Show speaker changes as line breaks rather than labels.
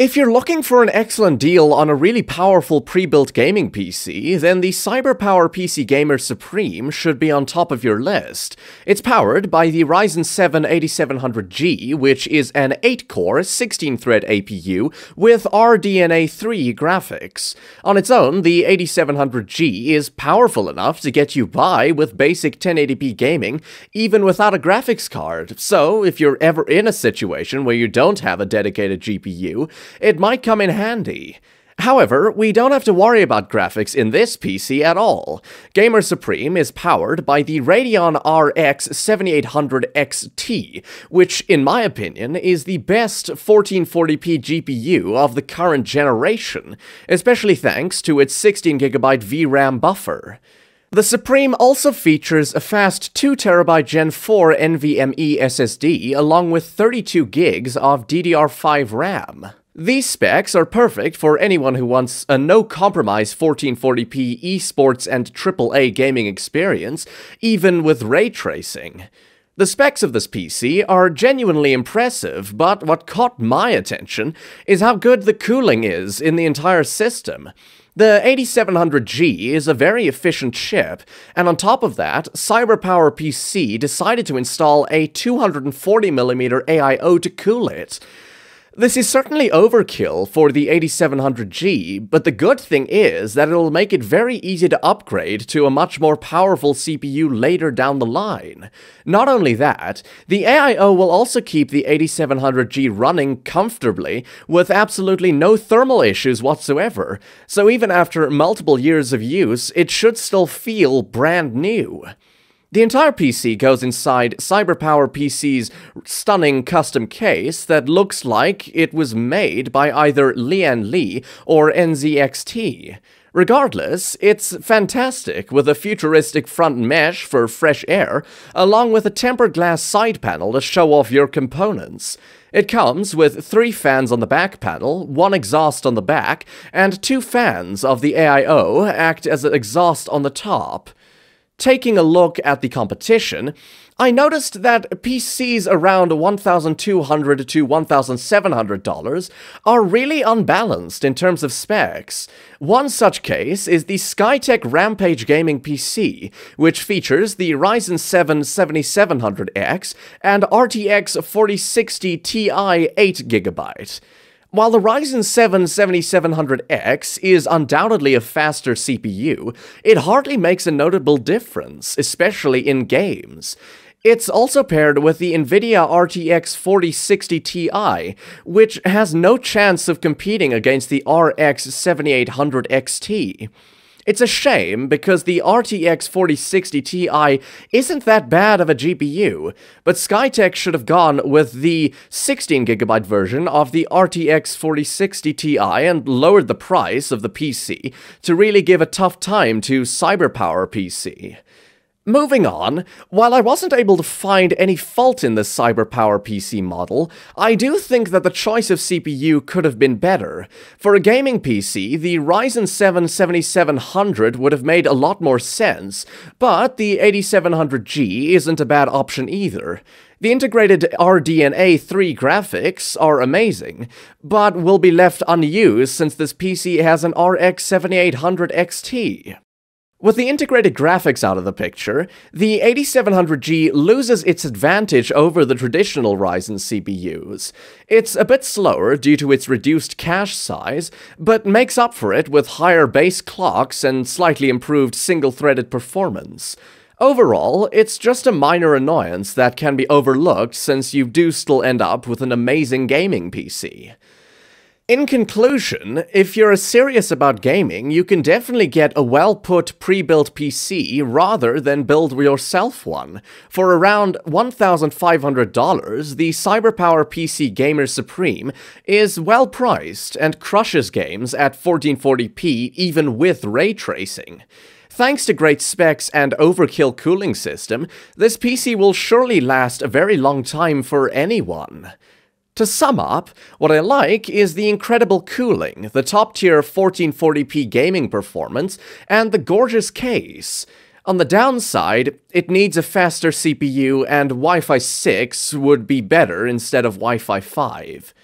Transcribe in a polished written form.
If you're looking for an excellent deal on a really powerful pre-built gaming PC, then the CyberPowerPC Gamer Supreme should be on top of your list. It's powered by the Ryzen 7 8700G, which is an 8-core, 16-thread APU with RDNA 3 graphics. On its own, the 8700G is powerful enough to get you by with basic 1080p gaming, even without a graphics card. So, if you're ever in a situation where you don't have a dedicated GPU, it might come in handy. However, we don't have to worry about graphics in this PC at all. Gamer Supreme is powered by the Radeon RX 7800 XT, which, in my opinion, is the best 1440p GPU of the current generation, especially thanks to its 16GB VRAM buffer. The Supreme also features a fast 2TB Gen 4 NVMe SSD along with 32 gigs of DDR5 RAM. These specs are perfect for anyone who wants a no-compromise 1440p esports and AAA gaming experience, even with ray tracing. The specs of this PC are genuinely impressive, but what caught my attention is how good the cooling is in the entire system. The 8700G is a very efficient chip, and on top of that, CyberPowerPC decided to install a 240mm AIO to cool it. This is certainly overkill for the 8700G, but the good thing is that it'll make it very easy to upgrade to a much more powerful CPU later down the line. Not only that, the AIO will also keep the 8700G running comfortably with absolutely no thermal issues whatsoever, so even after multiple years of use, it should still feel brand new. The entire PC goes inside CyberPowerPC's stunning custom case that looks like it was made by either Lian Li or NZXT. Regardless, it's fantastic, with a futuristic front mesh for fresh air, along with a tempered glass side panel to show off your components. It comes with 3 fans on the back panel, 1 exhaust on the back, and 2 fans of the AIO act as an exhaust on the top. Taking a look at the competition, I noticed that PCs around $1,200 to $1,700 are really unbalanced in terms of specs. One such case is the Skytech Rampage Gaming PC, which features the Ryzen 7 7700X and RTX 4060 Ti 8GB. While the Ryzen 7 7700X is undoubtedly a faster CPU, it hardly makes a notable difference, especially in games. It's also paired with the NVIDIA RTX 4060 Ti, which has no chance of competing against the RX 7800 XT. It's a shame because the RTX 4060 Ti isn't that bad of a GPU, but Skytech should have gone with the 16GB version of the RTX 4060 Ti and lowered the price of the PC to really give a tough time to CyberPowerPC. Moving on, while I wasn't able to find any fault in the CyberPowerPC model, I do think that the choice of CPU could have been better. For a gaming PC, the Ryzen 7 7700 would have made a lot more sense, but the 8700G isn't a bad option either. The integrated RDNA 3 graphics are amazing, but will be left unused since this PC has an RX 7800 XT. With the integrated graphics out of the picture, the 8700G loses its advantage over the traditional Ryzen CPUs. It's a bit slower due to its reduced cache size, but makes up for it with higher base clocks and slightly improved single-threaded performance. Overall, it's just a minor annoyance that can be overlooked since you do still end up with an amazing gaming PC. In conclusion, if you're serious about gaming, you can definitely get a well-put pre-built PC rather than build yourself one. For around $1,500, the CyberPowerPC Gamer Supreme is well priced and crushes games at 1440p even with ray tracing. Thanks to great specs and overkill cooling system, this PC will surely last a very long time for anyone. To sum up, what I like is the incredible cooling, the top-tier 1440p gaming performance, and the gorgeous case. On the downside, it needs a faster CPU and Wi-Fi 6 would be better instead of Wi-Fi 5.